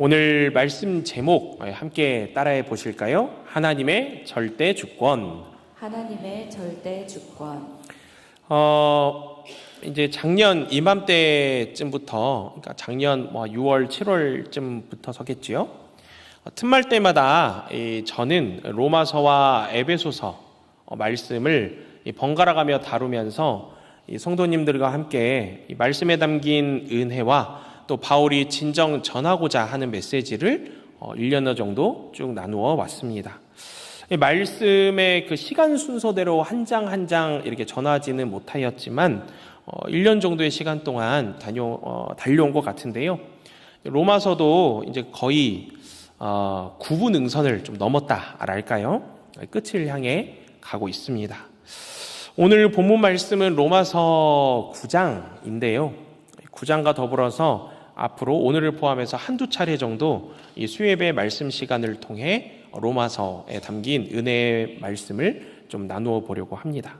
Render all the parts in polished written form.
오늘 말씀 제목 함께 따라해 보실까요? 하나님의 절대 주권. 하나님의 절대 주권. 이제 작년 이맘때쯤부터, 그러니까 작년 6월, 7월쯤부터 서겠지요. 틈날 때마다 저는 로마서와 에베소서 말씀을 번갈아가며 다루면서 성도님들과 함께 이 말씀에 담긴 은혜와 또 바울이 진정 전하고자 하는 메시지를 1년여 정도 쭉 나누어 왔습니다. 이 말씀의 그 시간 순서대로 한 장 한 장 이렇게 전하지는 못하였지만 1년 정도의 시간 동안 달려온 것 같은데요. 로마서도 이제 거의 구분응선을 좀 넘었다랄까요? 끝을 향해 가고 있습니다. 오늘 본문 말씀은 로마서 9장인데요. 9장과 더불어서 앞으로 오늘을 포함해서 한두 차례 정도 이 수요예배 말씀 시간을 통해 로마서에 담긴 은혜의 말씀을 좀 나누어 보려고 합니다.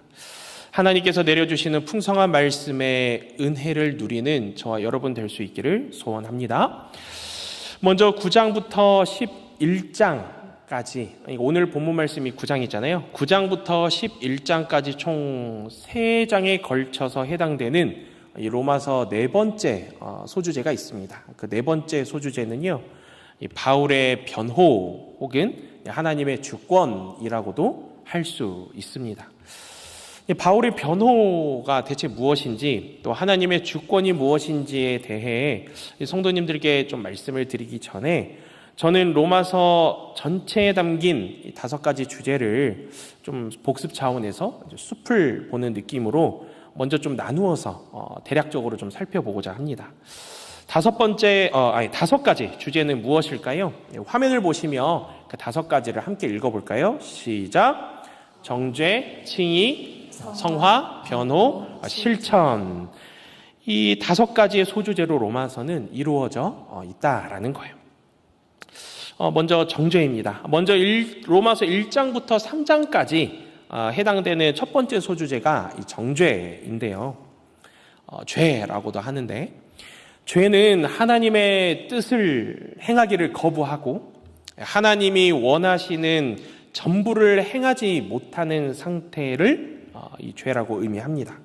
하나님께서 내려주시는 풍성한 말씀의 은혜를 누리는 저와 여러분 될 수 있기를 소원합니다. 먼저 9장부터 11장까지, 오늘 본문 말씀이 9장이잖아요. 9장부터 11장까지 총 3장에 걸쳐서 해당되는 이 로마서 네 번째 소주제가 있습니다. 그 네 번째 소주제는요, 이 바울의 변호 혹은 하나님의 주권이라고도 할 수 있습니다. 바울의 변호가 대체 무엇인지, 또 하나님의 주권이 무엇인지에 대해 성도님들께 좀 말씀을 드리기 전에 저는 로마서 전체에 담긴 5가지 주제를 좀 복습 차원에서 숲을 보는 느낌으로 먼저 좀 나누어서 대략적으로 좀 살펴보고자 합니다. 5가지 주제는 무엇일까요? 화면을 보시며 그 5가지를 함께 읽어볼까요? 시작. 정죄, 칭의, 성화, 변호, 실천. 이 5가지의 소주제로 로마서는 이루어져 있다라는 거예요. 먼저 정죄입니다. 먼저 로마서 1장부터 3장까지 해당되는 첫 번째 소주제가 이 정죄인데요. 죄라고도 하는데, 죄는 하나님의 뜻을 행하기를 거부하고 하나님이 원하시는 전부를 행하지 못하는 상태를 이 죄라고 의미합니다.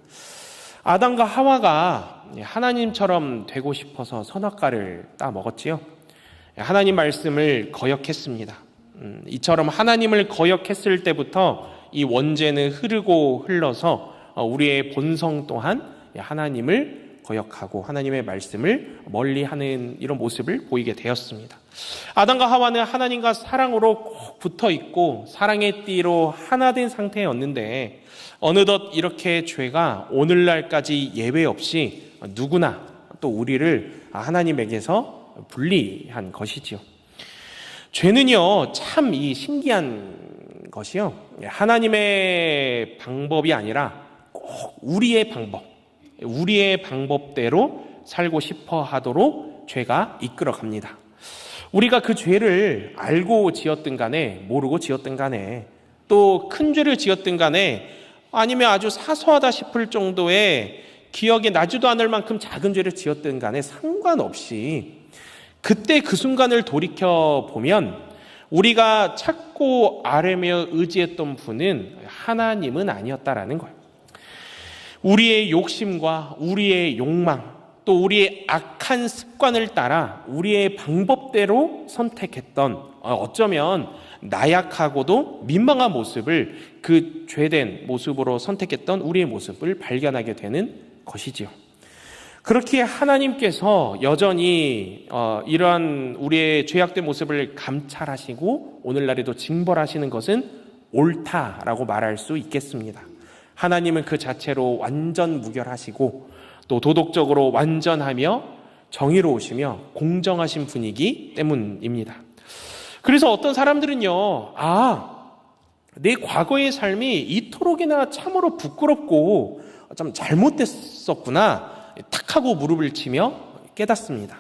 아담과 하와가 하나님처럼 되고 싶어서 선악과를 따 먹었지요. 하나님 말씀을 거역했습니다. 이처럼 하나님을 거역했을 때부터 이 원죄는 흐르고 흘러서 우리의 본성 또한 하나님을 거역하고 하나님의 말씀을 멀리하는 이런 모습을 보이게 되었습니다. 아담과 하와는 하나님과 사랑으로 꼭 붙어있고 사랑의 띠로 하나 된 상태였는데, 어느덧 이렇게 죄가 오늘날까지 예외 없이 누구나 또 우리를 하나님에게서 분리한 것이지요. 죄는요, 참 이 신기한 것이요, 하나님의 방법이 아니라 꼭 우리의 방법대로 살고 싶어 하도록 죄가 이끌어 갑니다. 우리가 그 죄를 알고 지었든 간에 모르고 지었든 간에, 또 큰 죄를 지었든 간에 아니면 아주 사소하다 싶을 정도의 기억에 나지도 않을 만큼 작은 죄를 지었든 간에 상관없이 그때 그 순간을 돌이켜 보면 우리가 찾고 아뢰며 의지했던 분은 하나님은 아니었다라는 거예요. 우리의 욕심과 우리의 욕망, 또 우리의 악한 습관을 따라 우리의 방법대로 선택했던, 어쩌면 나약하고도 민망한 모습을 그 죄된 모습으로 선택했던 우리의 모습을 발견하게 되는 것이지요. 그렇게 하나님께서 여전히 이러한 우리의 죄악된 모습을 감찰하시고 오늘날에도 징벌하시는 것은 옳다라고 말할 수 있겠습니다. 하나님은 그 자체로 완전 무결하시고 또 도덕적으로 완전하며 정의로우시며 공정하신 분이기 때문입니다. 그래서 어떤 사람들은요, 내 과거의 삶이 이토록이나 참으로 부끄럽고 좀 잘못됐었구나 탁 하고 무릎을 치며 깨닫습니다.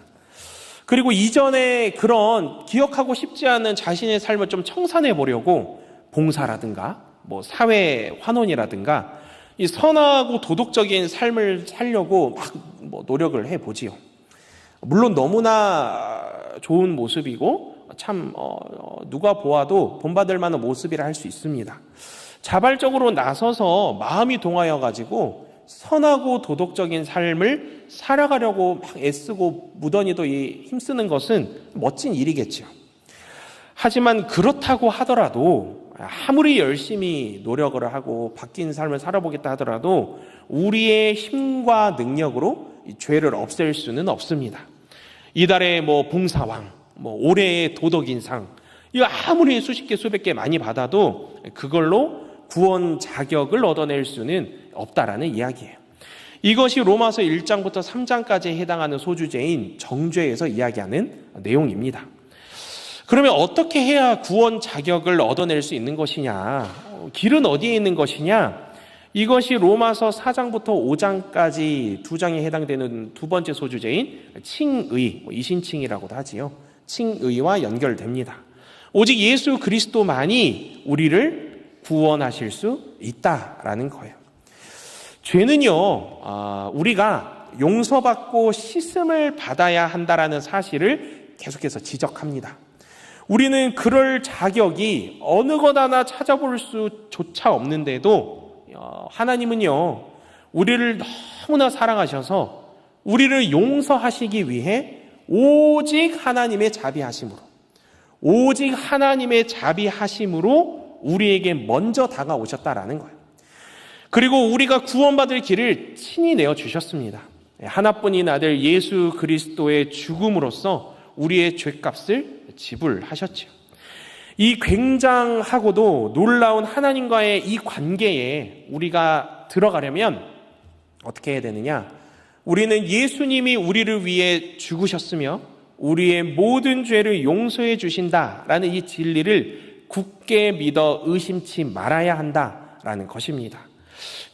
그리고 이전에 그런 기억하고 싶지 않은 자신의 삶을 좀 청산해 보려고 봉사라든가 사회 환원이라든가 이 선하고 도덕적인 삶을 살려고 막 노력을 해보지요. 물론 너무나 좋은 모습이고 참 누가 보아도 본받을 만한 모습이라 할 수 있습니다. 자발적으로 나서서 마음이 동하여 가지고 선하고 도덕적인 삶을 살아가려고 막 애쓰고 무던히도 힘쓰는 것은 멋진 일이겠죠. 하지만 그렇다고 하더라도 아무리 열심히 노력을 하고 바뀐 삶을 살아보겠다 하더라도 우리의 힘과 능력으로 이 죄를 없앨 수는 없습니다. 이달의 봉사왕, 올해의 도덕인상, 이거 아무리 수십 개 수백 개 많이 받아도 그걸로 구원 자격을 얻어낼 수는 없다라는 이야기예요. 이것이 로마서 1장부터 3장까지에 해당하는 소주제인 정죄에서 이야기하는 내용입니다. 그러면 어떻게 해야 구원 자격을 얻어낼 수 있는 것이냐? 길은 어디에 있는 것이냐? 이것이 로마서 4장부터 5장까지 2장에 해당되는 두 번째 소주제인 칭의, 이신칭이라고도 하지요. 칭의와 연결됩니다. 오직 예수 그리스도만이 우리를 구원하실 수 있다라는 거예요. 죄는요, 우리가 용서받고 씻음을 받아야 한다라는 사실을 계속해서 지적합니다. 우리는 그럴 자격이 어느 것 하나 찾아볼 수조차 없는데도 하나님은요, 우리를 너무나 사랑하셔서 우리를 용서하시기 위해 오직 하나님의 자비하심으로 우리에게 먼저 다가오셨다라는 거예요. 그리고 우리가 구원받을 길을 친히 내어주셨습니다. 하나뿐인 아들 예수 그리스도의 죽음으로써 우리의 죄값을 지불하셨죠. 이 굉장하고도 놀라운 하나님과의 이 관계에 우리가 들어가려면 어떻게 해야 되느냐? 우리는 예수님이 우리를 위해 죽으셨으며 우리의 모든 죄를 용서해 주신다라는 이 진리를 굳게 믿어 의심치 말아야 한다라는 것입니다.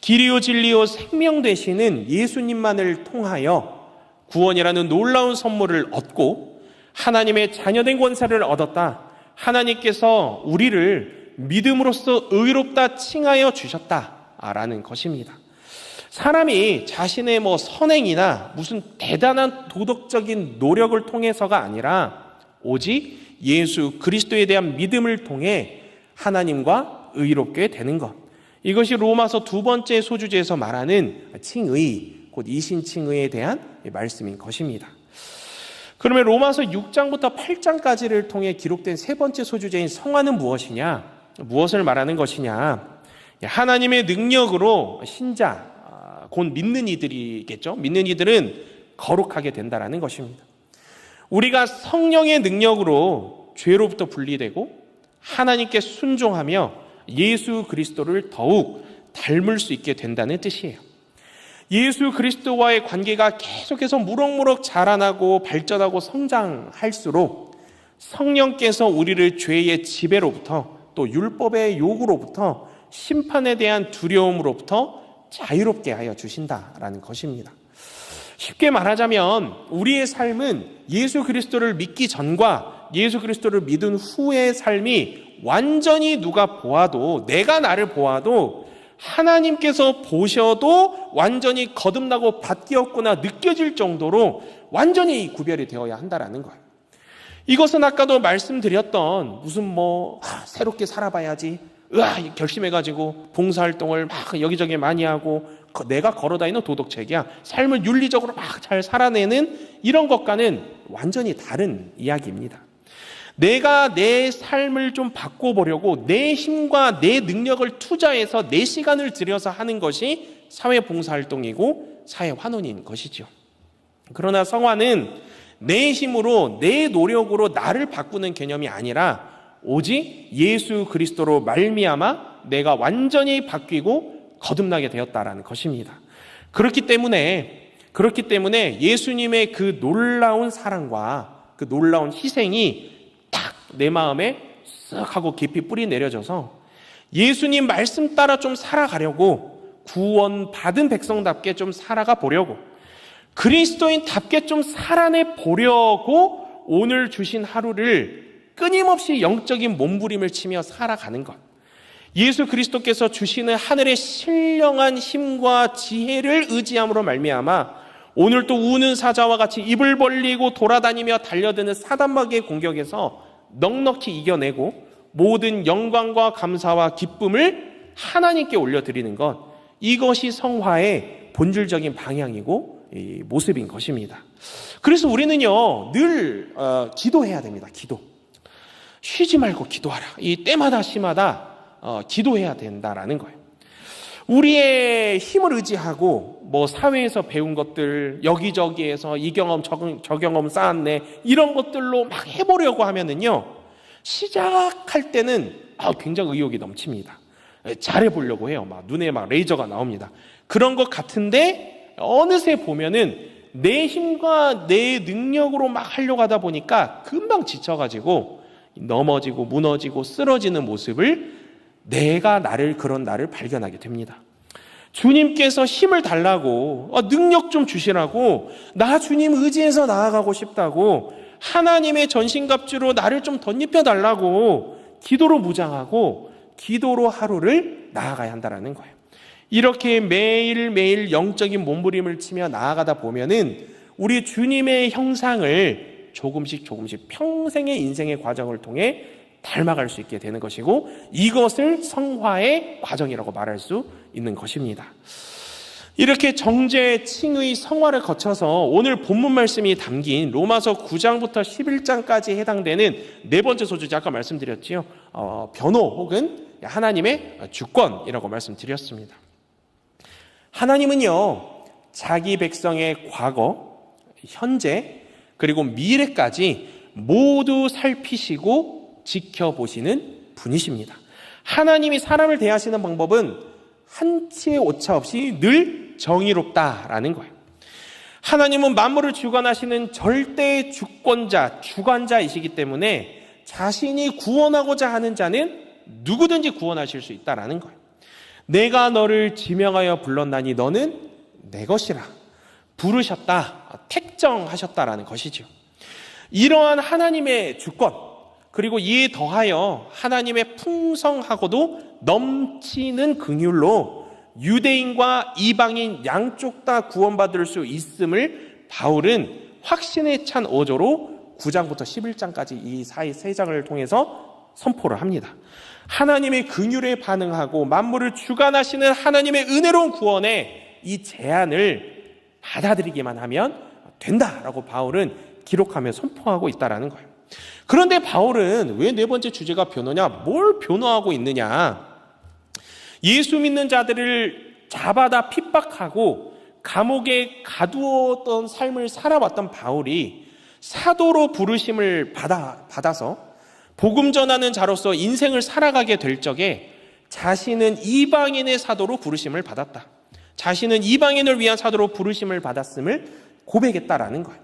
길이요 진리요 생명 되시는 예수님만을 통하여 구원이라는 놀라운 선물을 얻고 하나님의 자녀된 권세를 얻었다. 하나님께서 우리를 믿음으로써 의롭다 칭하여 주셨다라는 것입니다. 사람이 자신의 선행이나 무슨 대단한 도덕적인 노력을 통해서가 아니라 오직 예수 그리스도에 대한 믿음을 통해 하나님과 의롭게 되는 것. 이것이 로마서 두 번째 소주제에서 말하는 칭의, 곧 이신칭의에 대한 말씀인 것입니다. 그러면 로마서 6장부터 8장까지를 통해 기록된 세 번째 소주제인 성화는 무엇이냐? 무엇을 말하는 것이냐? 하나님의 능력으로 신자, 곧 믿는 이들이겠죠. 믿는 이들은 거룩하게 된다라는 것입니다. 우리가 성령의 능력으로 죄로부터 분리되고 하나님께 순종하며 예수 그리스도를 더욱 닮을 수 있게 된다는 뜻이에요. 예수 그리스도와의 관계가 계속해서 무럭무럭 자라나고 발전하고 성장할수록 성령께서 우리를 죄의 지배로부터 또 율법의 요구로부터 심판에 대한 두려움으로부터 자유롭게 하여 주신다라는 것입니다. 쉽게 말하자면 우리의 삶은 예수 그리스도를 믿기 전과 예수 그리스도를 믿은 후의 삶이 완전히 누가 보아도, 내가 나를 보아도 하나님께서 보셔도 완전히 거듭나고 바뀌었구나 느껴질 정도로 완전히 구별이 되어야 한다라는 거예요. 이것은 아까도 말씀드렸던 무슨 새롭게 살아봐야지 결심해가지고 봉사활동을 막 여기저기 많이 하고 내가 걸어다니는 도덕책이야, 삶을 윤리적으로 막 잘 살아내는 이런 것과는 완전히 다른 이야기입니다. 내가 내 삶을 좀 바꿔보려고 내 힘과 내 능력을 투자해서 내 시간을 들여서 하는 것이 사회봉사활동이고 사회환원인 것이죠. 그러나 성화는 내 힘으로 내 노력으로 나를 바꾸는 개념이 아니라 오직 예수 그리스도로 말미암아 내가 완전히 바뀌고 거듭나게 되었다라는 것입니다. 그렇기 때문에 예수님의 그 놀라운 사랑과 그 놀라운 희생이 딱 내 마음에 쓱 하고 깊이 뿌리 내려져서 예수님 말씀 따라 좀 살아가려고, 구원받은 백성답게 좀 살아가 보려고, 그리스도인답게 좀 살아내 보려고 오늘 주신 하루를 끊임없이 영적인 몸부림을 치며 살아가는 것. 예수 그리스도께서 주시는 하늘의 신령한 힘과 지혜를 의지함으로 말미암아 오늘 또 우는 사자와 같이 입을 벌리고 돌아다니며 달려드는 사단마귀의 공격에서 넉넉히 이겨내고 모든 영광과 감사와 기쁨을 하나님께 올려드리는 것, 이것이 성화의 본질적인 방향이고 이 모습인 것입니다. 그래서 우리는요 늘 기도해야 됩니다. 기도. 쉬지 말고 기도하라. 이 때마다 시마다 기도해야 된다라는 거예요. 우리의 힘을 의지하고 뭐 사회에서 배운 것들, 여기저기에서 이 경험 저 경험 쌓았네, 이런 것들로 막 해보려고 하면은요 시작할 때는 굉장히 의욕이 넘칩니다. 잘해보려고 해요. 막 눈에 막 레이저가 나옵니다. 그런 것 같은데 어느새 보면은 내 힘과 내 능력으로 막 하려고 하다 보니까 금방 지쳐가지고 넘어지고 무너지고 쓰러지는 모습을 내가 그런 나를 발견하게 됩니다. 주님께서 힘을 달라고, 능력 좀 주시라고, 나 주님 의지해서 나아가고 싶다고, 하나님의 전신갑주로 나를 좀 덧입혀 달라고 기도로 무장하고 기도로 하루를 나아가야 한다는 거예요. 이렇게 매일매일 영적인 몸부림을 치며 나아가다 보면은 우리 주님의 형상을 조금씩 평생의 인생의 과정을 통해 닮아갈 수 있게 되는 것이고, 이것을 성화의 과정이라고 말할 수 있는 것입니다. 이렇게 정죄, 칭의, 성화를 거쳐서 오늘 본문 말씀이 담긴 로마서 9장부터 11장까지 해당되는 네 번째 소주제, 아까 말씀드렸지요. 변호 혹은 하나님의 주권이라고 말씀드렸습니다. 하나님은요 자기 백성의 과거, 현재, 그리고 미래까지 모두 살피시고 지켜보시는 분이십니다. 하나님이 사람을 대하시는 방법은 한치의 오차 없이 늘 정의롭다라는 거예요. 하나님은 만물을 주관하시는 절대 주권자, 주관자이시기 때문에 자신이 구원하고자 하는 자는 누구든지 구원하실 수 있다라는 거예요. 내가 너를 지명하여 불렀나니 너는 내 것이라. 부르셨다, 택정하셨다라는 것이죠. 이러한 하나님의 주권, 그리고 이에 더하여 하나님의 풍성하고도 넘치는 긍휼로 유대인과 이방인 양쪽 다 구원받을 수 있음을 바울은 확신에 찬 어조로 9장부터 11장까지 이 사이 세 장을 통해서 선포를 합니다. 하나님의 긍휼에 반응하고 만물을 주관하시는 하나님의 은혜로운 구원에 이 제안을 받아들이기만 하면 된다라고 바울은 기록하며 선포하고 있다는 거예요. 그런데 바울은 왜 네 번째 주제가 변호냐? 뭘 변호하고 있느냐? 예수 믿는 자들을 잡아다 핍박하고 감옥에 가두었던 삶을 살아왔던 바울이 사도로 부르심을 받아서 복음 전하는 자로서 인생을 살아가게 될 적에 자신은 이방인의 사도로 부르심을 받았다. 자신은 이방인을 위한 사도로 부르심을 받았음을 고백했다라는 거예요.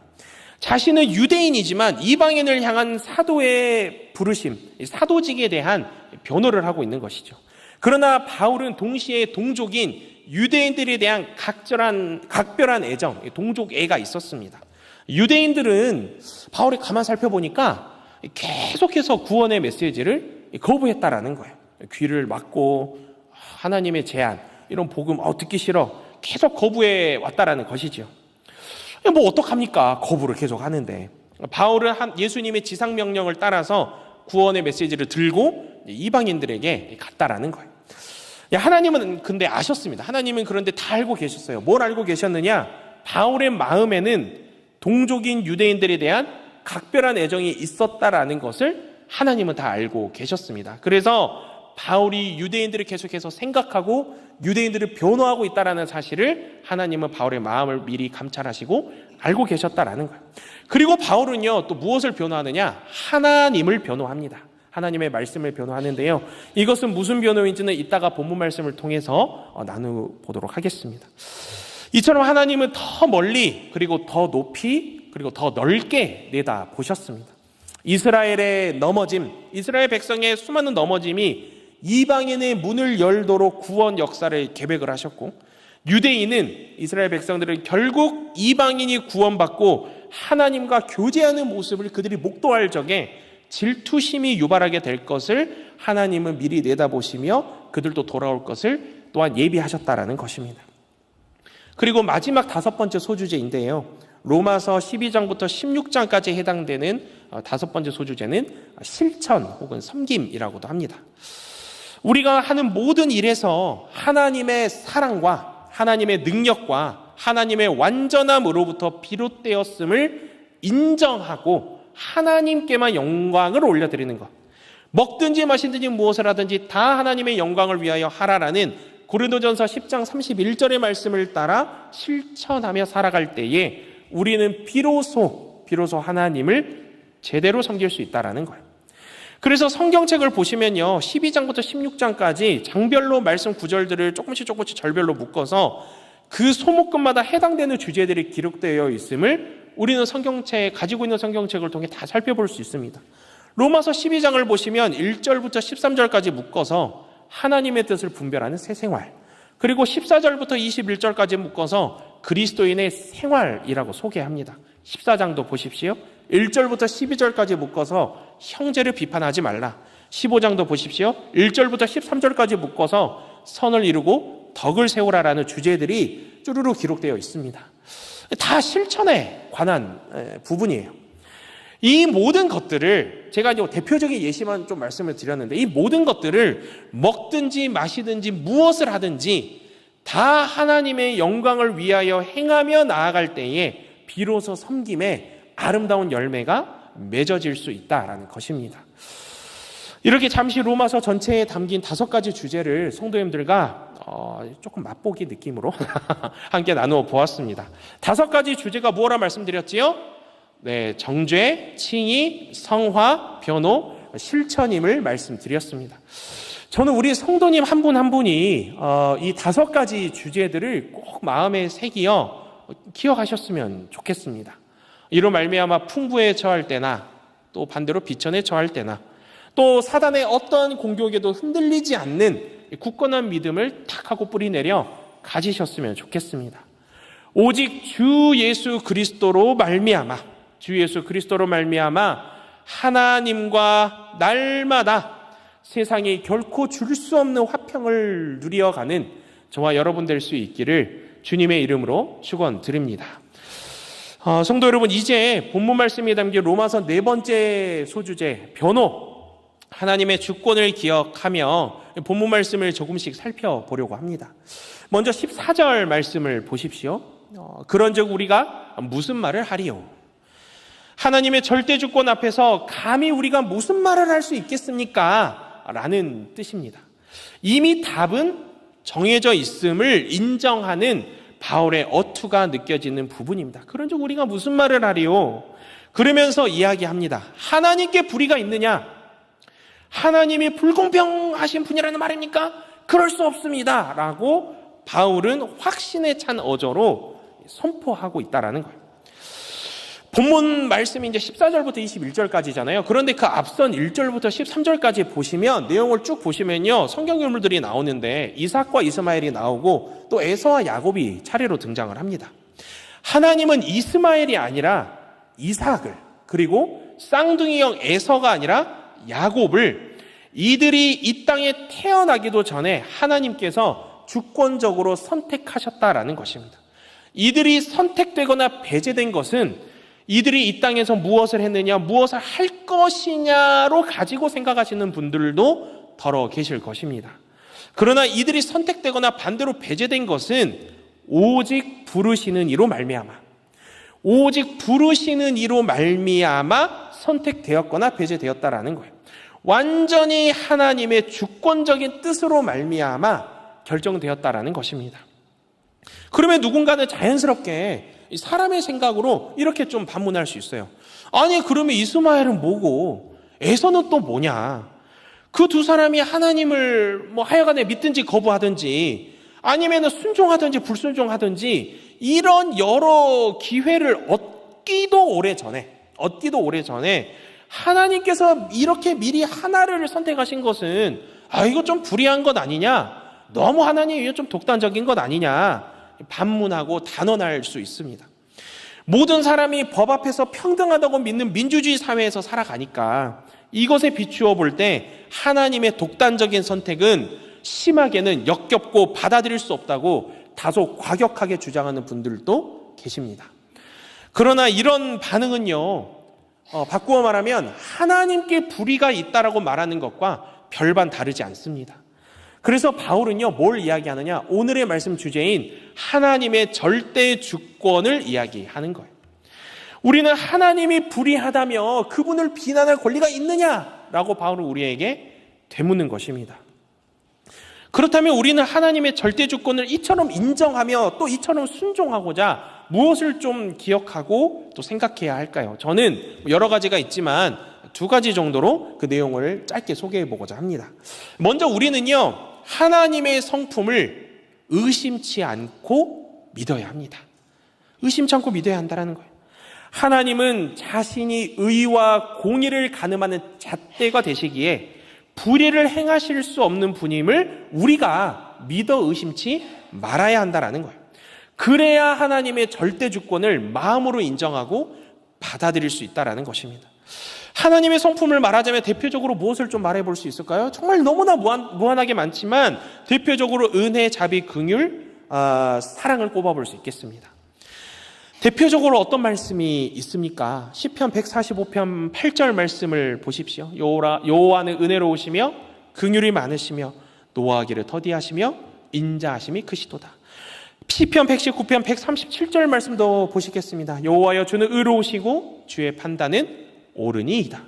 자신은 유대인이지만 이방인을 향한 사도의 부르심, 사도직에 대한 변호를 하고 있는 것이죠. 그러나 바울은 동시에 동족인 유대인들에 대한 각별한 애정, 동족애가 있었습니다. 유대인들은 바울이 가만 살펴보니까 계속해서 구원의 메시지를 거부했다라는 거예요. 귀를 막고 하나님의 제안, 이런 복음 듣기 싫어, 계속 거부해 왔다라는 것이죠. 뭐 어떡합니까? 거부를 계속 하는데. 바울은 예수님의 지상명령을 따라서 구원의 메시지를 들고 이방인들에게 갔다라는 거예요. 하나님은 근데 아셨습니다. 하나님은 그런데 다 알고 계셨어요. 뭘 알고 계셨느냐? 바울의 마음에는 동족인 유대인들에 대한 각별한 애정이 있었다라는 것을 하나님은 다 알고 계셨습니다. 그래서 바울이 유대인들을 계속해서 생각하고 유대인들을 변호하고 있다는 사실을 하나님은 바울의 마음을 미리 감찰하시고 알고 계셨다라는 거예요. 그리고 바울은요 또 무엇을 변호하느냐? 하나님을 변호합니다. 하나님의 말씀을 변호하는데요, 이것은 무슨 변호인지는 이따가 본문 말씀을 통해서 나눠보도록 하겠습니다. 이처럼 하나님은 더 멀리, 그리고 더 높이, 그리고 더 넓게 내다보셨습니다. 이스라엘의 넘어짐, 이스라엘 백성의 수많은 넘어짐이 이방인의 문을 열도록 구원 역사를 계획을 하셨고, 유대인은, 이스라엘 백성들은 결국 이방인이 구원받고 하나님과 교제하는 모습을 그들이 목도할 적에 질투심이 유발하게 될 것을 하나님은 미리 내다보시며 그들도 돌아올 것을 또한 예비하셨다라는 것입니다. 그리고 마지막 5번째 소주제인데요. 로마서 12장부터 16장까지 해당되는 5번째 소주제는 실천 혹은 섬김이라고도 합니다. 우리가 하는 모든 일에서 하나님의 사랑과 하나님의 능력과 하나님의 완전함으로부터 비롯되었음을 인정하고 하나님께만 영광을 올려드리는 것. 먹든지 마시든지 무엇을 하든지 다 하나님의 영광을 위하여 하라라는 고린도전서 10장 31절의 말씀을 따라 실천하며 살아갈 때에 우리는 비로소 하나님을 제대로 섬길 수 있다라는 거예요. 그래서 성경책을 보시면요, 12장부터 16장까지 장별로 말씀 구절들을 조금씩 절별로 묶어서 그 소목금마다 해당되는 주제들이 기록되어 있음을 우리는 가지고 있는 성경책을 통해 다 살펴볼 수 있습니다. 로마서 12장을 보시면 1절부터 13절까지 묶어서 하나님의 뜻을 분별하는 새 생활, 그리고 14절부터 21절까지 묶어서 그리스도인의 생활이라고 소개합니다. 14장도 보십시오. 1절부터 12절까지 묶어서 형제를 비판하지 말라. 15장도 보십시오. 1절부터 13절까지 묶어서 선을 이루고 덕을 세우라라는 주제들이 쭈루루 기록되어 있습니다. 다 실천에 관한 부분이에요. 이 모든 것들을 제가 이제 대표적인 예시만 좀 말씀을 드렸는데, 이 모든 것들을 먹든지 마시든지 무엇을 하든지 다 하나님의 영광을 위하여 행하며 나아갈 때에 비로소 섬김의 아름다운 열매가 맺어질 수 있다라는 것입니다. 이렇게 잠시 로마서 전체에 담긴 5가지 주제를 성도님들과 조금 맛보기 느낌으로 함께 나누어 보았습니다. 5가지 주제가 뭐라 말씀드렸지요? 네, 정죄, 칭의, 성화, 변호, 실천임을 말씀드렸습니다. 저는 우리 성도님 한 분 한 분이 이 5가지 주제들을 꼭 마음에 새기어 기억하셨으면 좋겠습니다. 이로 말미암아 풍부에 처할 때나 또 반대로 비천에 처할 때나 또 사단의 어떤 공격에도 흔들리지 않는 굳건한 믿음을 탁 하고 뿌리내려 가지셨으면 좋겠습니다. 오직 주 예수 그리스도로 말미암아 하나님과 날마다 세상이 결코 줄 수 없는 화평을 누려가는 저와 여러분 될 수 있기를 주님의 이름으로 축원드립니다. 성도 여러분, 이제 본문 말씀에 담긴 로마서 4번째 소주제 변호, 하나님의 주권을 기억하며 본문 말씀을 조금씩 살펴보려고 합니다. 먼저 14절 말씀을 보십시오. 그런즉 우리가 무슨 말을 하리요? 하나님의 절대 주권 앞에서 감히 우리가 무슨 말을 할 수 있겠습니까? 라는 뜻입니다. 이미 답은 정해져 있음을 인정하는 바울의 어투가 느껴지는 부분입니다. 그런즉 우리가 무슨 말을 하리요? 그러면서 이야기합니다. 하나님께 불의가 있느냐? 하나님이 불공평하신 분이라는 말입니까? 그럴 수 없습니다. 라고 바울은 확신에 찬 어조로 선포하고 있다는 거예요. 본문 말씀이 이제 14절부터 21절까지잖아요. 그런데 그 앞선 1절부터 13절까지 보시면, 내용을 쭉 보시면요, 성경 인물들이 나오는데 이삭과 이스마엘이 나오고 또 에서와 야곱이 차례로 등장을 합니다. 하나님은 이스마엘이 아니라 이삭을, 그리고 쌍둥이 형 에서가 아니라 야곱을, 이들이 이 땅에 태어나기도 전에 하나님께서 주권적으로 선택하셨다라는 것입니다. 이들이 선택되거나 배제된 것은 이들이 이 땅에서 무엇을 했느냐, 무엇을 할 것이냐로 가지고 생각하시는 분들도 더러 계실 것입니다. 그러나 이들이 선택되거나 반대로 배제된 것은 오직 부르시는 이로 말미암아 선택되었거나 배제되었다라는 거예요. 완전히 하나님의 주권적인 뜻으로 말미암아 결정되었다라는 것입니다. 그러면 누군가는 자연스럽게 사람의 생각으로 이렇게 좀 반문할 수 있어요. 아니, 그러면 이스마엘은 뭐고 에서는 또 뭐냐? 그 두 사람이 하나님을 하여간에 믿든지 거부하든지 아니면 순종하든지 불순종하든지 이런 여러 기회를 얻기도 오래전에 하나님께서 이렇게 미리 하나를 선택하신 것은 이거 좀 불의한 것 아니냐? 너무 하나님이 좀 독단적인 것 아니냐? 반문하고 단언할 수 있습니다. 모든 사람이 법 앞에서 평등하다고 믿는 민주주의 사회에서 살아가니까 이것에 비추어 볼 때 하나님의 독단적인 선택은 심하게는 역겹고 받아들일 수 없다고 다소 과격하게 주장하는 분들도 계십니다. 그러나 이런 반응은요, 바꾸어 말하면 하나님께 불의가 있다라고 말하는 것과 별반 다르지 않습니다. 그래서 바울은요, 뭘 이야기하느냐? 오늘의 말씀 주제인 하나님의 절대 주권을 이야기하는 거예요. 우리는 하나님이 불의하다며 그분을 비난할 권리가 있느냐라고 바울은 우리에게 되묻는 것입니다. 그렇다면 우리는 하나님의 절대 주권을 이처럼 인정하며 또 이처럼 순종하고자 무엇을 좀 기억하고 또 생각해야 할까요? 저는 여러 가지가 있지만 두 가지 정도로 그 내용을 짧게 소개해 보고자 합니다. 먼저 우리는요, 하나님의 성품을 의심치 않고 믿어야 합니다. 의심치 않고 믿어야 한다는 거예요. 하나님은 자신이 의와 공의를 가늠하는 잣대가 되시기에 불의를 행하실 수 없는 분임을 우리가 믿어 의심치 말아야 한다는 거예요. 그래야 하나님의 절대 주권을 마음으로 인정하고 받아들일 수 있다는 것입니다. 하나님의 성품을 말하자면 대표적으로 무엇을 좀 말해볼 수 있을까요? 정말 너무나 무한하게 많지만 대표적으로 은혜, 자비, 긍휼, 사랑을 꼽아볼 수 있겠습니다. 대표적으로 어떤 말씀이 있습니까? 시편 145편 8절 말씀을 보십시오. 여호와는 은혜로우시며 긍휼이 많으시며 노하기를 더디하시며 인자하심이 크시도다. 시편 119편 137절 말씀도 보시겠습니다. 여호와여, 주는 의로우시고 주의 판단은 옳으니이다.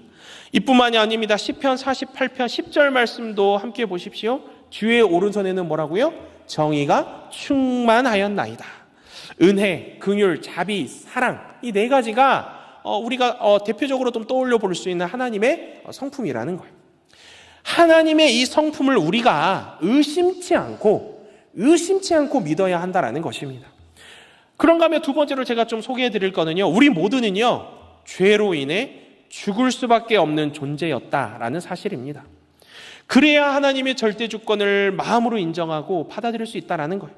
이뿐만이 아닙니다. 시편 48편 10절 말씀도 함께 보십시오. 주의 오른손에는 뭐라고요? 정의가 충만하였나이다. 은혜, 긍휼, 자비, 사랑, 이 네 가지가 우리가 대표적으로 좀 떠올려 볼 수 있는 하나님의 성품이라는 거예요. 하나님의 이 성품을 우리가 의심치 않고 믿어야 한다는 것입니다. 그런가 하면 두 번째로 제가 좀 소개해 드릴 거는요, 우리 모두는요, 죄로 인해 죽을 수밖에 없는 존재였다라는 사실입니다. 그래야 하나님의 절대 주권을 마음으로 인정하고 받아들일 수 있다는 거예요.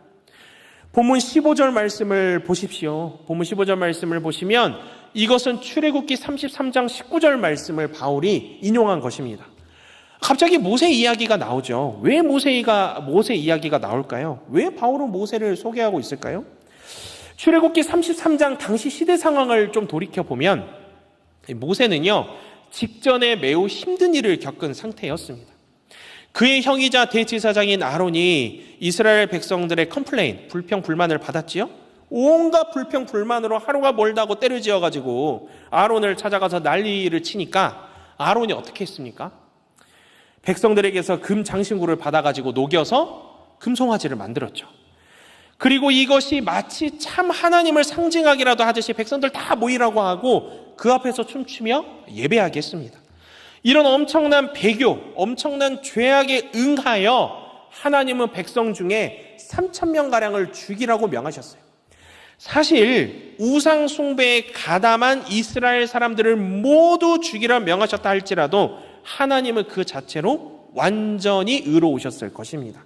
본문 15절 말씀을 보십시오. 본문 15절 말씀을 보시면 이것은 출애굽기 33장 19절 말씀을 바울이 인용한 것입니다. 갑자기 모세 이야기가 나오죠. 왜 모세 이야기가 나올까요? 왜 바울은 모세를 소개하고 있을까요? 출애굽기 33장 당시 시대 상황을 좀 돌이켜보면 모세는요, 직전에 매우 힘든 일을 겪은 상태였습니다. 그의 형이자 대제사장인 아론이 이스라엘 백성들의 불평, 불만을 받았지요. 온갖 불평, 불만으로 하루가 멀다고 때를 지어가지고 아론을 찾아가서 난리를 치니까 아론이 어떻게 했습니까? 백성들에게서 금 장신구를 받아가지고 녹여서 금송아지를 만들었죠. 그리고 이것이 마치 참 하나님을 상징하기라도 하듯이 백성들 다 모이라고 하고 그 앞에서 춤추며 예배하게 했습니다. 이런 엄청난 배교, 엄청난 죄악에 응하여 하나님은 백성 중에 3,000명가량을 죽이라고 명하셨어요. 사실 우상 숭배에 가담한 이스라엘 사람들을 모두 죽이라 명하셨다 할지라도 하나님은 그 자체로 완전히 의로우셨을 것입니다.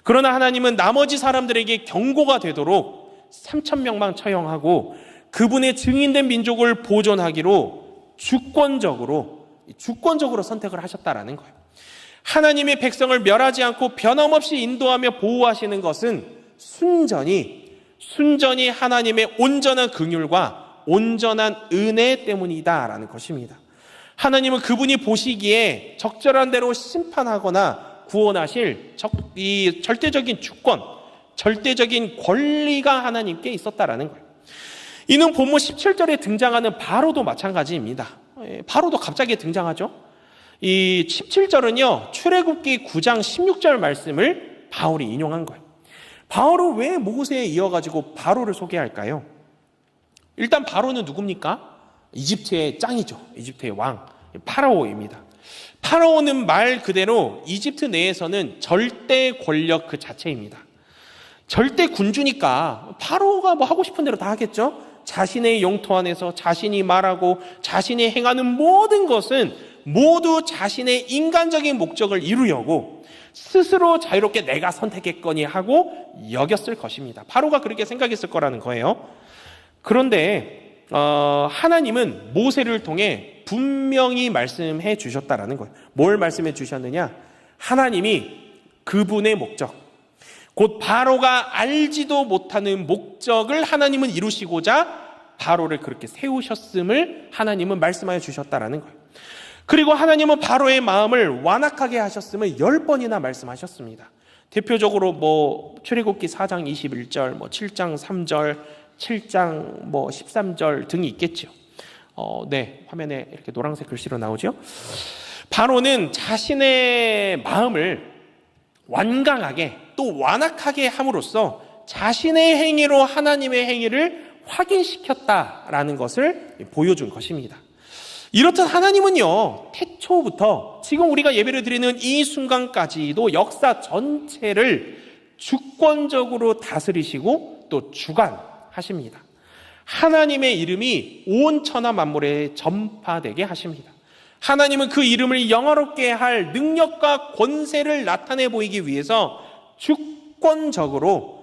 그러나 하나님은 나머지 사람들에게 경고가 되도록 3,000명만 처형하고 그분의 증인된 민족을 보존하기로 주권적으로 선택을 하셨다라는 거예요. 하나님의 백성을 멸하지 않고 변함없이 인도하며 보호하시는 것은 순전히 하나님의 온전한 긍휼과 온전한 은혜 때문이다라는 것입니다. 하나님은 그분이 보시기에 적절한 대로 심판하거나 구원하실 이 절대적인 주권, 절대적인 권리가 하나님께 있었다라는 거예요. 이는 본문 17절에 등장하는 바로도 마찬가지입니다. 바로도 갑자기 등장하죠. 이 17절은요, 출애굽기 9장 16절 말씀을 바울이 인용한 거예요. 바울은 왜 모세에 이어가지고 바로를 소개할까요? 일단 바로는 누굽니까? 이집트의 짱이죠. 이집트의 왕, 파라오입니다. 파라오는 말 그대로 이집트 내에서는 절대 권력 그 자체입니다. 절대 군주니까 파라오가 뭐 하고 싶은 대로 다 하겠죠. 자신의 영토 안에서 자신이 말하고 자신이 행하는 모든 것은 모두 자신의 인간적인 목적을 이루려고 스스로 자유롭게 내가 선택했거니 하고 여겼을 것입니다. 파로가 그렇게 생각했을 거라는 거예요. 그런데 하나님은 모세를 통해 분명히 말씀해 주셨다라는 거예요. 뭘 말씀해 주셨느냐? 하나님이 그분의 목적, 곧 바로가 알지도 못하는 목적을 하나님은 이루시고자 바로를 그렇게 세우셨음을 하나님은 말씀하여 주셨다라는 거예요. 그리고 하나님은 바로의 마음을 완악하게 하셨음을 10번이나 말씀하셨습니다. 대표적으로 출애굽기 4장 21절, 7장 3절, 7장 13절 등이 있겠죠. 화면에 이렇게 노란색 글씨로 나오죠. 바로는 자신의 마음을 완강하게 또 완악하게 함으로써 자신의 행위로 하나님의 행위를 확인시켰다라는 것을 보여준 것입니다. 이렇듯 하나님은요, 태초부터 지금 우리가 예배를 드리는 이 순간까지도 역사 전체를 주권적으로 다스리시고 또 주관하십니다. 하나님의 이름이 온 천하 만물에 전파되게 하십니다. 하나님은 그 이름을 영화롭게 할 능력과 권세를 나타내 보이기 위해서 주권적으로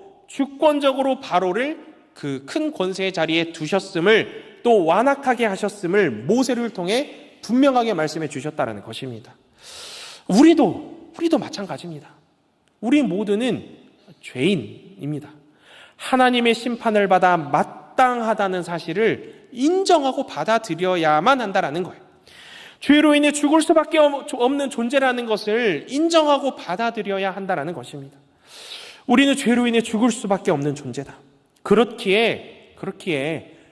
바로를 그 큰 권세의 자리에 두셨음을 또 완악하게 하셨음을 모세를 통해 분명하게 말씀해 주셨다는 것입니다. 우리도 마찬가지입니다. 우리 모두는 죄인입니다. 하나님의 심판을 받아 마땅하다는 사실을 인정하고 받아들여야만 한다는 거예요. 죄로 인해 죽을 수밖에 없는 존재라는 것을 인정하고 받아들여야 한다는 것입니다. 우리는 죄로 인해 죽을 수밖에 없는 존재다. 그렇기에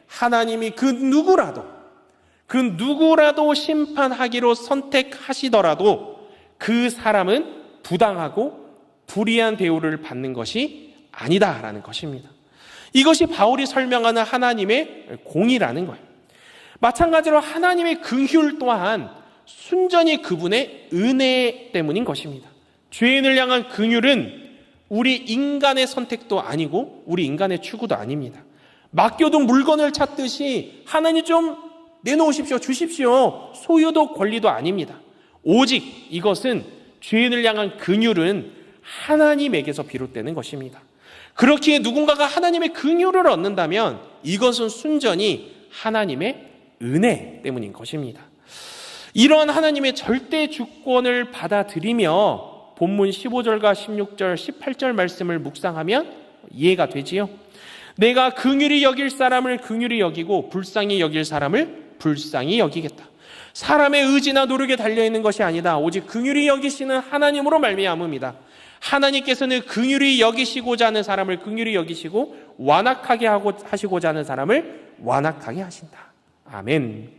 하나님이 그 누구라도 심판하기로 선택하시더라도 그 사람은 부당하고 불의한 대우를 받는 것이 아니다라는 것입니다. 이것이 바울이 설명하는 하나님의 공의라는 거예요. 마찬가지로 하나님의 긍휼 또한 순전히 그분의 은혜 때문인 것입니다. 죄인을 향한 긍휼은 우리 인간의 선택도 아니고 우리 인간의 추구도 아닙니다. 맡겨둔 물건을 찾듯이 하나님 좀 내놓으십시오, 주십시오. 소유도 권리도 아닙니다. 오직 이것은 죄인을 향한 긍휼은 하나님에게서 비롯되는 것입니다. 그렇기에 누군가가 하나님의 긍휼을 얻는다면 이것은 순전히 하나님의 은혜 때문인 것입니다. 이러한 하나님의 절대 주권을 받아들이며 본문 15절과 16절, 18절 말씀을 묵상하면 이해가 되지요. 내가 긍휼히 여길 사람을 긍휼히 여기고 불쌍히 여길 사람을 불쌍히 여기겠다. 사람의 의지나 노력에 달려있는 것이 아니다. 오직 긍휼히 여기시는 하나님으로 말미암음이다. 하나님께서는 긍휼히 여기시고자 하는 사람을 긍휼히 여기시고 완악하게 하시고자 하는 사람을 완악하게 하신다. 아멘.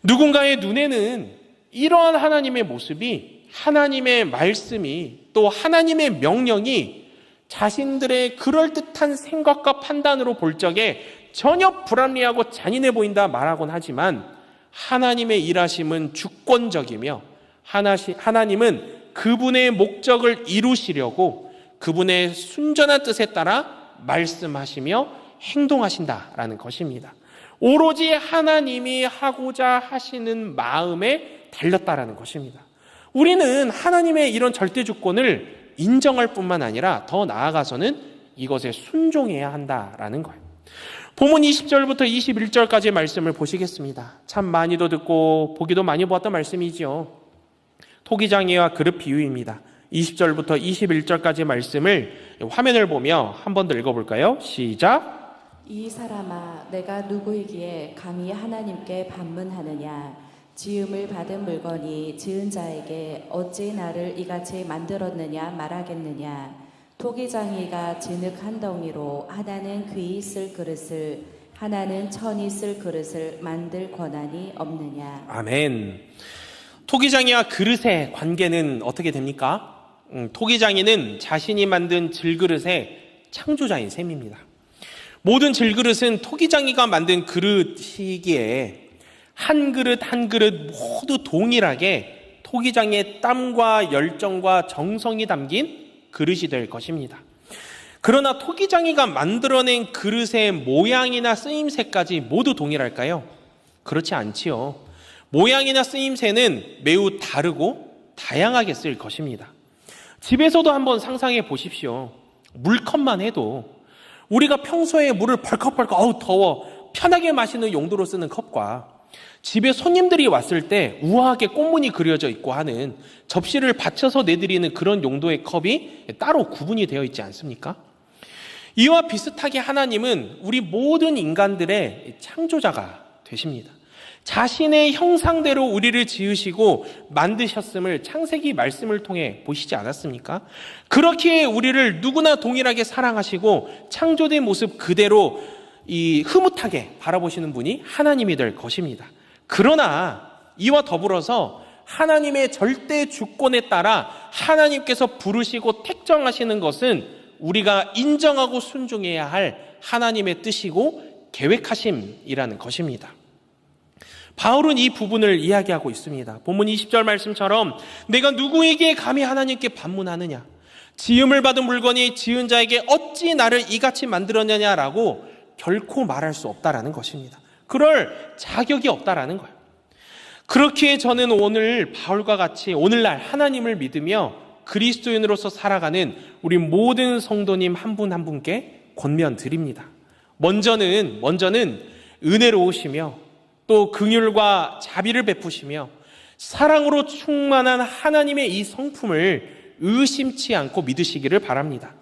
누군가의 눈에는 이러한 하나님의 모습이, 하나님의 말씀이, 또 하나님의 명령이 자신들의 그럴듯한 생각과 판단으로 볼 적에 전혀 불합리하고 잔인해 보인다 말하곤 하지만 하나님의 일하심은 주권적이며 하나님은 그분의 목적을 이루시려고 그분의 순전한 뜻에 따라 말씀하시며 행동하신다라는 것입니다. 오로지 하나님이 하고자 하시는 마음에 달렸다라는 것입니다. 우리는 하나님의 이런 절대 주권을 인정할 뿐만 아니라 더 나아가서는 이것에 순종해야 한다라는 거예요. 본문 20절부터 21절까지 말씀을 보시겠습니다. 참 많이도 듣고 보기도 많이 보았던 말씀이지요. 토기장이와 그릇 비유입니다. 20절부터 21절까지 말씀을 화면을 보며 한 번 더 읽어볼까요? 시작. 이 사람아, 내가 누구이기에 감히 하나님께 반문하느냐? 지음을 받은 물건이 지은 자에게 어찌 나를 이같이 만들었느냐 말하겠느냐? 토기장이가 진흙 한 덩이로 하나는 귀히 쓸 그릇을 하나는 천이 쓸 그릇을 만들 권한이 없느냐? 아멘. 토기장이와 그릇의 관계는 어떻게 됩니까? 토기장이는 자신이 만든 질그릇의 창조자인 셈입니다. 모든 질그릇은 토기장이가 만든 그릇이기에 한 그릇 한 그릇 모두 동일하게 토기장의 땀과 열정과 정성이 담긴 그릇이 될 것입니다. 그러나 토기장이가 만들어낸 그릇의 모양이나 쓰임새까지 모두 동일할까요? 그렇지 않지요. 모양이나 쓰임새는 매우 다르고 다양하게 쓸 것입니다. 집에서도 한번 상상해 보십시오. 물컵만 해도 우리가 평소에 물을 벌컥벌컥 더워 편하게 마시는 용도로 쓰는 컵과 집에 손님들이 왔을 때 우아하게 꽃무늬 그려져 있고 하는 접시를 받쳐서 내드리는 그런 용도의 컵이 따로 구분이 되어 있지 않습니까? 이와 비슷하게 하나님은 우리 모든 인간들의 창조자가 되십니다. 자신의 형상대로 우리를 지으시고 만드셨음을 창세기 말씀을 통해 보시지 않았습니까? 그렇게 우리를 누구나 동일하게 사랑하시고 창조된 모습 그대로 흐뭇하게 바라보시는 분이 하나님이 될 것입니다. 그러나 이와 더불어서 하나님의 절대 주권에 따라 하나님께서 부르시고 택정하시는 것은 우리가 인정하고 순종해야 할 하나님의 뜻이고 계획하심이라는 것입니다. 바울은 이 부분을 이야기하고 있습니다. 본문 20절 말씀처럼 내가 누구에게 감히 하나님께 반문하느냐? 지음을 받은 물건이 지은 자에게 어찌 나를 이같이 만들었느냐라고 결코 말할 수 없다라는 것입니다. 그럴 자격이 없다라는 거예요. 그렇기에 저는 오늘 바울과 같이 오늘날 하나님을 믿으며 그리스도인으로서 살아가는 우리 모든 성도님 한 분 한 분께 권면드립니다. 먼저는 은혜로우시며 또 긍휼과 자비를 베푸시며 사랑으로 충만한 하나님의 이 성품을 의심치 않고 믿으시기를 바랍니다.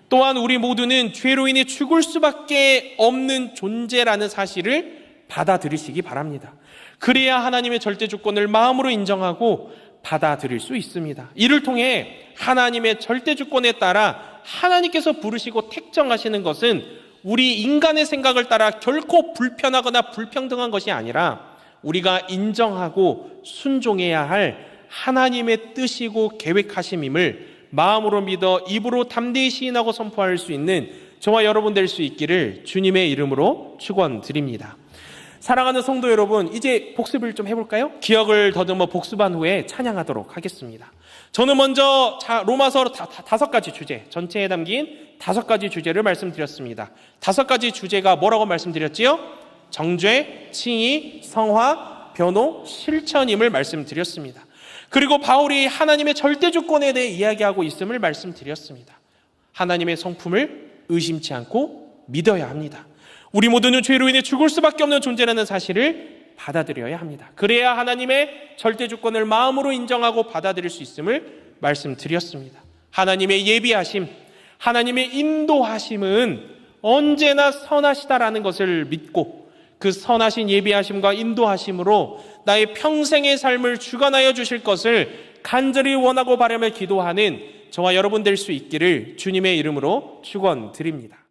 또한 우리 모두는 죄로 인해 죽을 수밖에 없는 존재라는 사실을 받아들이시기 바랍니다. 그래야 하나님의 절대 주권을 마음으로 인정하고 받아들일 수 있습니다. 이를 통해 하나님의 절대 주권에 따라 하나님께서 부르시고 택정하시는 것은 우리 인간의 생각을 따라 결코 불편하거나 불평등한 것이 아니라 우리가 인정하고 순종해야 할 하나님의 뜻이고 계획하심임을 마음으로 믿어 입으로 담대히 시인하고 선포할 수 있는 저와 여러분 될 수 있기를 주님의 이름으로 축원드립니다. 사랑하는 성도 여러분, 이제 복습을 좀 해볼까요? 기억을 더듬어 복습한 후에 찬양하도록 하겠습니다. 저는 먼저 로마서 5가지 주제, 전체에 담긴 5가지 주제를 말씀드렸습니다. 5가지 주제가 뭐라고 말씀드렸지요? 정죄, 칭의, 성화, 변호, 실천임을 말씀드렸습니다. 그리고 바울이 하나님의 절대 주권에 대해 이야기하고 있음을 말씀드렸습니다. 하나님의 성품을 의심치 않고 믿어야 합니다. 우리 모두는 죄로 인해 죽을 수밖에 없는 존재라는 사실을 받아들여야 합니다. 그래야 하나님의 절대 주권을 마음으로 인정하고 받아들일 수 있음을 말씀드렸습니다. 하나님의 예비하심, 하나님의 인도하심은 언제나 선하시다라는 것을 믿고 그 선하신 예비하심과 인도하심으로 나의 평생의 삶을 주관하여 주실 것을 간절히 원하고 바라며 기도하는 저와 여러분 될 수 있기를 주님의 이름으로 축원드립니다.